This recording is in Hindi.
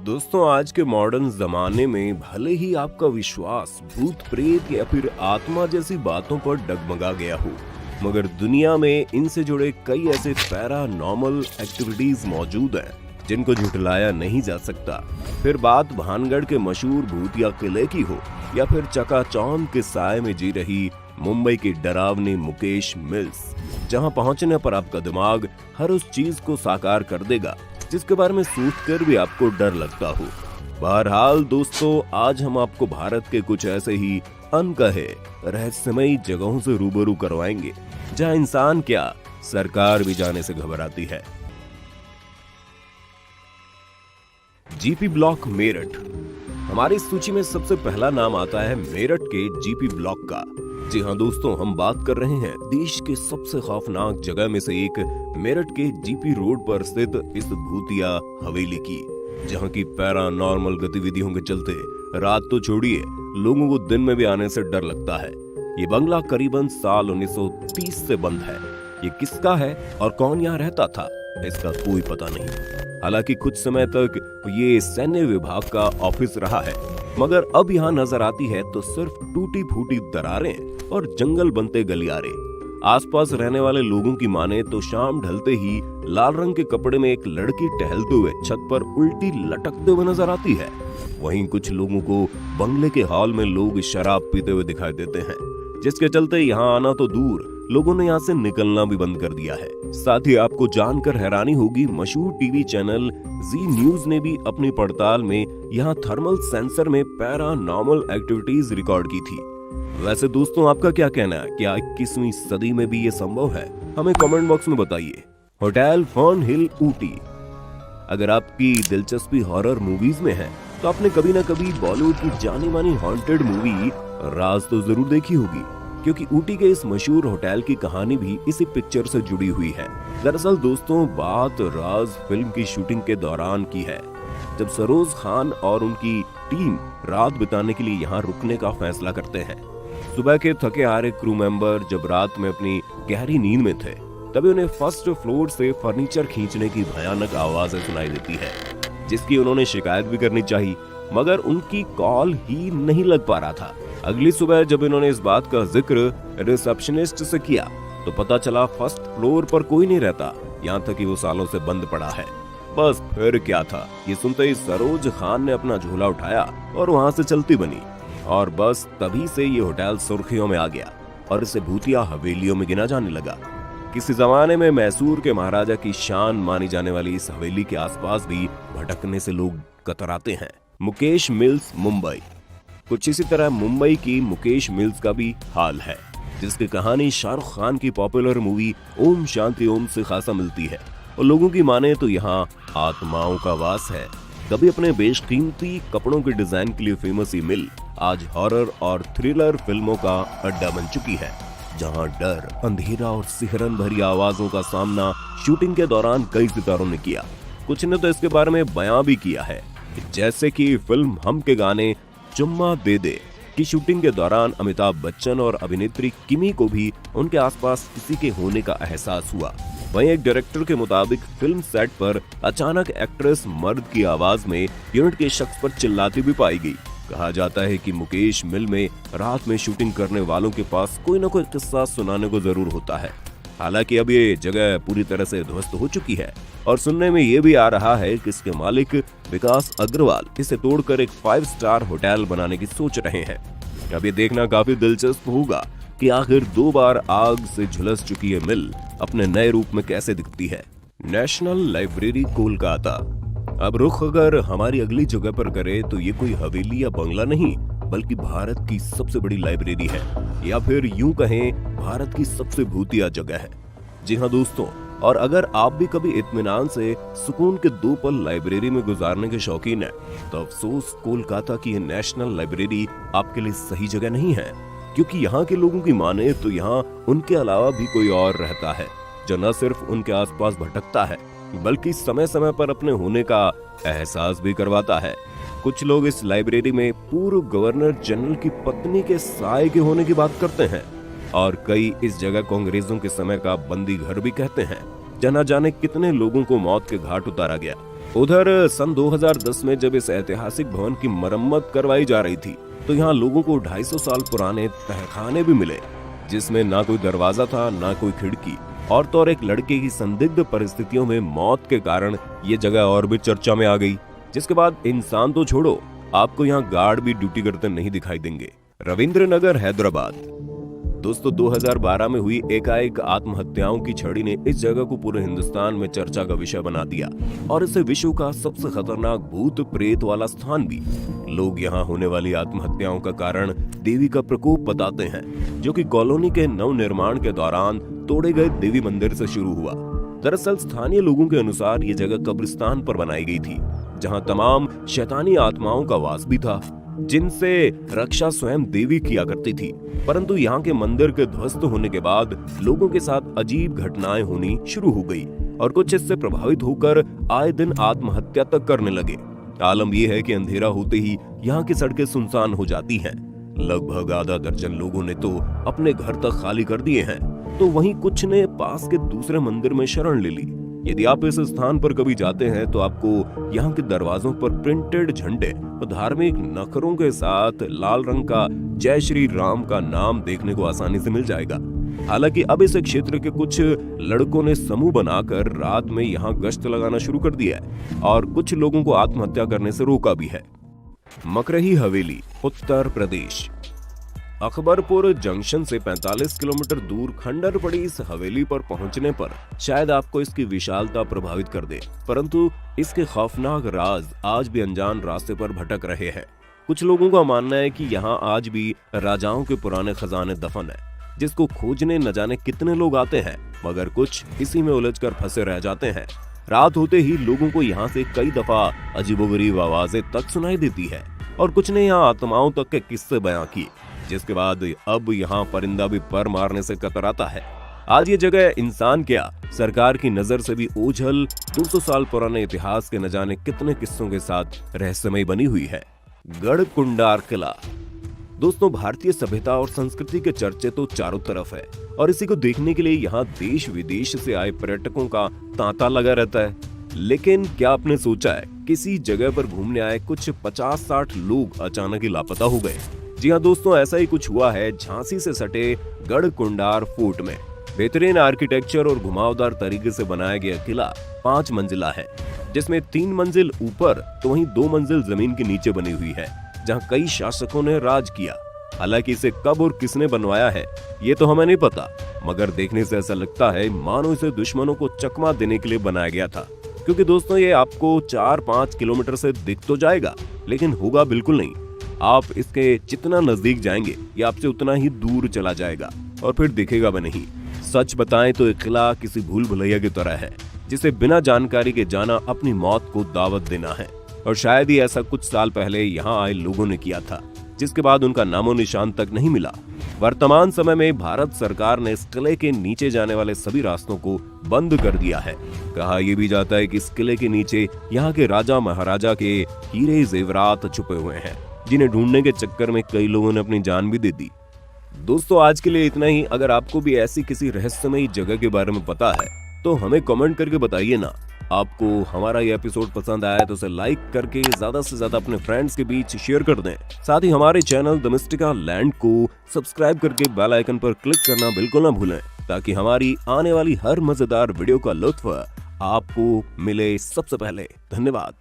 दोस्तों, आज के मॉडर्न जमाने में भले ही आपका विश्वास भूत प्रेत या फिर आत्मा जैसी बातों पर डगमगा गया हो, मगर दुनिया में इनसे जुड़े कई ऐसे पैरानॉर्मल एक्टिविटीज मौजूद हैं जिनको झुठलाया नहीं जा सकता। फिर बात भानगढ़ के मशहूर भूतिया किले की हो या फिर चकाचौंध के साए में जी रही मुंबई की डरावनी मुकेश मिल्स, जहां पहुंचने पर आपका दिमाग हर उस चीज को साकार कर देगा जिसके बारे में सोचकर भी आपको डर लगता हो। बहरहाल दोस्तों, आज हम आपको भारत के कुछ ऐसे ही अनकहे रहस्यमयी जगहों से रूबरू करवाएंगे जहां इंसान क्या, सरकार भी जाने से घबराती है। GP block Meerut. हमारी सूची में सबसे पहला नाम आता है मेरठ के जीपी ब्लॉक का। जी हाँ दोस्तों, हम बात कर रहे हैं देश के सबसे खौफनाक जगह में से एक मेरठ के जीपी रोड पर स्थित इस भूतिया हवेली की, जहाँ की पैरानॉर्मल गतिविधियों के चलते रात तो छोड़िए, लोगों को दिन में भी आने से डर लगता है। ये बंगला करीबन साल 1930 से बंद है। ये किसका है और कौन यहाँ रहता था, इसका कोई पता नहीं। हालांकि कुछ समय तक ये सैन्य विभाग का ऑफिस रहा है, मगर अब यहाँ नजर आती है तो सिर्फ टूटी फूटी दरारें और जंगल बनते गलियारे। आसपास रहने वाले लोगों की माने तो शाम ढलते ही लाल रंग के कपड़े में एक लड़की टहलते हुए छत पर उल्टी लटकते हुए नजर आती है। वहीं कुछ लोगों को बंगले के हॉल में लोग शराब पीते हुए दिखाई देते हैं, जिसके चलते यहाँ आना तो दूर, लोगों ने यहाँ से निकलना भी बंद कर दिया है। साथ ही आपको जानकर हैरानी होगी, मशहूर टीवी चैनल जी न्यूज ने भी अपनी पड़ताल में यहाँ थर्मल सेंसर में पैरानॉर्मल एक्टिविटीज रिकॉर्ड की थी। वैसे दोस्तों, आपका क्या कहना है, क्या 21वीं सदी में भी ये संभव है? हमें कमेंट बॉक्स में बताइए। होटल फर्न हिल ऊटी। अगर आपकी दिलचस्पी हॉरर मूवीज में है तो आपने कभी ना कभी बॉलीवुड की जानी मानी हॉन्टेड मूवी राज तो जरूर देखी होगी, क्योंकि ऊटी के इस मशहूर होटल की कहानी भी इसी पिक्चर से जुड़ी हुई है। दरअसल दोस्तों, बात राज फिल्म की शूटिंग के दौरान की है, जब सरोज खान और उनकी टीम रात बिताने के लिए यहाँ रुकने का फैसला करते हैं। सुबह के थके हारे क्रू मेंबर जब रात में अपनी गहरी नींद में थे, तभी उन्हें फर्स्ट फ्लोर से फर्नीचर खींचने की भयानक आवाजें सुनाई देती है, जिसकी उन्होंने शिकायत भी करनी चाहिए, मगर उनकी कॉल ही नहीं लग पा रहा था। अगली सुबह जब इन्होंने इस बात का जिक्र रिसेप्शनिस्ट से किया तो पता चला फर्स्ट फ्लोर पर कोई नहीं रहता, यहाँ तक कि वो सालों से बंद पड़ा है। बस फिर क्या था, ये सुनते ही सरोज खान ने अपना झोला उठाया और वहाँ से चलती बनी, और बस तभी से ये होटल सुर्खियों में आ गया और इसे भूतिया हवेलियों में गिना जाने लगा। किसी जमाने में मैसूर के महाराजा की शान मानी जाने वाली इस हवेली के आसपास भी भटकने से लोग कतराते हैं। मुकेश मिल्स मुंबई। कुछ इसी तरह मुंबई की मुकेश मिल्स का भी हाल है, जिसकी कहानी शाहरुख खान की पॉपुलर मूवी ओम शांति ओम से खासा मिलती है, और लोगों की माने तो यहाँ आत्माओं का वास है। कभी अपने बेशकीमती कपड़ों के डिजाइन के लिए फेमस ये मिल आज हॉरर और थ्रिलर फिल्मों का अड्डा बन चुकी है, जहां डर, अंधेरा और सिहरन भरी आवाजों का सामना शूटिंग के दौरान कई सितारों ने किया। कुछ ने तो इसके बारे में बयां भी किया है, जैसे कि फिल्म हम के गाने चुम्मा दे दे की शूटिंग के दौरान अमिताभ बच्चन और अभिनेत्री किमी को भी उनके आसपास किसी के होने का एहसास हुआ। वहीं एक डायरेक्टर के मुताबिक फिल्म सेट पर अचानक एक्ट्रेस मर्द की आवाज में यूनिट के शख्स पर चिल्लाती भी पाई गई। कहा जाता है कि मुकेश मिल में रात में शूटिंग करने वालों के पास कोई न कोई किस्सा सुनाने को जरूर होता है। हालांकि अब ये जगह पूरी तरह से ध्वस्त हो चुकी है, और सुनने में ये भी आ रहा है कि इसके मालिक विकास अग्रवाल इसे तोड़कर एक 5 स्टार होटल बनाने की सोच रहे हैं। अब ये देखना काफी दिलचस्प होगा कि आखिर 2 बार आग से झुलस चुकी है मिल अपने नए रूप में कैसे दिखती है। National library Kolkata. अब रुख अगर हमारी अगली जगह पर करे तो ये कोई हवेली या बंगला नहीं, बल्कि भारत की सबसे बड़ी लाइब्रेरी है, या फिर यूं कहें भारत की सबसे भूतिया जगह है। जी हाँ दोस्तों, और अगर आप भी कभी इत्मीनान से सुकून के 2 पल लाइब्रेरी में गुजारने के शौकीन हैं, तो अफसोस कोलकाता की नेशनल लाइब्रेरी आपके लिए सही जगह नहीं है, क्योंकि यहाँ के लोगों की माने तो यहाँ उनके अलावा भी कोई और रहता है, जो न सिर्फ उनके आसपास भटकता है, बल्कि समय समय पर अपने होने का एहसास भी करवाता है। कुछ लोग इस लाइब्रेरी में पूर्व गवर्नर जनरल की पत्नी के साए के होने की बात करते हैं, और कई इस जगह को अंग्रेजों के समय का बंदी घर भी कहते हैं, जहाँ जाने कितने लोगों को मौत के घाट उतारा गया। उधर सन 2010 में जब इस ऐतिहासिक भवन की मरम्मत करवाई जा रही थी तो यहाँ लोगों को 250 साल पुराने तहखाने भी मिले, जिसमें ना कोई दरवाजा था ना कोई खिड़की, और तो और एक लड़के की संदिग्ध परिस्थितियों में मौत के कारण ये जगह और भी चर्चा में आ गई। जिसके बाद इंसान तो छोड़ो, आपको यहाँ गार्ड भी ड्यूटी करते नहीं दिखाई देंगे। रविंद्र नगर, हैदराबाद। दोस्तों 2012 में हुई एकाएक आत्महत्याओं की छड़ी ने इस जगह को पूरे हिंदुस्तान में चर्चा का विषय बना दिया और इसे विश्व का सबसे खतरनाक भूत प्रेत वाला स्थान भी। लोग यहाँ होने वाली आत्महत्याओं का कारण देवी का प्रकोप बताते हैं, जो कि कॉलोनी के नवनिर्माण के दौरान तोड़े गए देवी मंदिर से शुरू हुआ। दरअसल स्थानीय लोगों के अनुसार ये जगह कब्रिस्तान पर बनाई गई थी, जहाँ तमाम शैतानी आत्माओं का वास भी था, जिनसे रक्षा स्वयं देवी किया करती थी। परंतु यहाँ के मंदिर के ध्वस्त होने के बाद लोगों के साथ अजीब घटनाएं होनी शुरू हो गई और कुछ इससे प्रभावित होकर आए दिन आत्महत्या तक करने लगे। आलम यह है कि अंधेरा होते ही यहाँ की सड़कें सुनसान हो जाती हैं। लगभग आधा दर्जन लोगों ने तो अपने घर तक खाली कर दिए हैं, तो वहीं कुछ ने पास के दूसरे मंदिर में शरण ले ली। यदि आप इस स्थान पर कभी जाते हैं तो आपको यहाँ के दरवाजों पर प्रिंटेड झंडे और धार्मिक नखरों के साथ लाल रंग का जय श्री राम का नाम देखने को आसानी से मिल जाएगा। हालांकि अब इस क्षेत्र के कुछ लड़कों ने समूह बनाकर रात में यहाँ गश्त लगाना शुरू कर दिया है और कुछ लोगों को आत्महत्या करने से रोका भी है। मकरही हवेली, उत्तर प्रदेश। अकबरपुर जंक्शन से 45 किलोमीटर दूर खंडर पड़ी इस हवेली पर पहुंचने पर शायद आपको इसकी विशालता प्रभावित कर दे, परंतु इसके खौफनाक राज आज भी अनजान रास्ते पर भटक रहे हैं। कुछ लोगों का मानना है कि यहाँ आज भी राजाओं के पुराने खजाने दफन है, जिसको खोजने न जाने कितने लोग आते हैं, मगर कुछ इसी में उलझकर फंसे रह जाते हैं। रात होते ही लोगों को यहाँ से कई दफा अजीबोगरीब आवाजें तक सुनाई देती है और कुछ ने यहाँ आत्माओं तक के किस्से बयां किए, जिसके बाद अब यहाँ परिंदा भी पर मारने से कतराता है। आज ये जगह इंसान क्या, सरकार की नजर से भी ओझल 200 साल पुराने इतिहास के न जाने कितने किस्सों के साथ रहस्यमय बनी हुई है। गढ़कुंडार किला। दोस्तों भारतीय सभ्यता और संस्कृति के चर्चे तो चारों तरफ है और इसी को देखने के लिए यहाँ देश विदेश से आए पर्यटकों का तांता लगा रहता है। लेकिन क्या आपने सोचा है किसी जगह पर घूमने आए कुछ 50-60 लोग अचानक ही लापता हो गए? जी हाँ दोस्तों, ऐसा ही कुछ हुआ है झांसी से सटे गढ़कुंडार फोर्ट में। बेहतरीन आर्किटेक्चर और घुमावदार तरीके से बनाया गया किला 5 मंजिला है, जिसमें 3 मंजिल ऊपर तो वहीं 2 मंजिल जमीन के नीचे बनी हुई है, जहाँ कई शासकों ने राज किया। हालांकि इसे कब और किसने बनवाया है ये तो हमें नहीं पता, मगर देखने से ऐसा लगता है मानो इसे दुश्मनों को चकमा देने के लिए बनाया गया था। क्योंकि दोस्तों ये आपको 4-5 किलोमीटर से दिख तो जाएगा, लेकिन होगा बिल्कुल नहीं। आप इसके जितना नजदीक जाएंगे ये आपसे उतना ही दूर चला जाएगा और फिर दिखेगा भी नहीं। सच बताएं तो ये किला किसी भूल भुलैया की तरह है, जिसे बिना जानकारी के जाना अपनी मौत को दावत देना है। और शायद ही ऐसा कुछ साल पहले यहाँ आए लोगों ने किया था, जिसके बाद उनका नामो निशान तक नहीं मिला। वर्तमान समय में भारत सरकार ने इस किले के नीचे जाने वाले सभी रास्तों को बंद कर दिया है। कहा यह भी जाता है कि इस किले के नीचे यहाँ के राजा महाराजा के हीरे जेवरात छुपे हुए हैं, जिन्हें ढूंढने के चक्कर में कई लोगों ने अपनी जान भी दे दी। दोस्तों आज के लिए इतना ही। अगर आपको भी ऐसी किसी रहस्यमयी जगह के बारे में पता है तो हमें कमेंट करके बताइए ना। आपको हमारा ये एपिसोड पसंद आया तो उसे लाइक करके ज्यादा से ज्यादा अपने फ्रेंड्स के बीच शेयर कर दें। साथ ही हमारे चैनल द मिस्टिका लैंड को सब्सक्राइब करके बेल आइकन पर क्लिक करना बिल्कुल ना भूलें, ताकि हमारी आने वाली हर मजेदार वीडियो का लुत्फ आपको मिले सबसे पहले। धन्यवाद।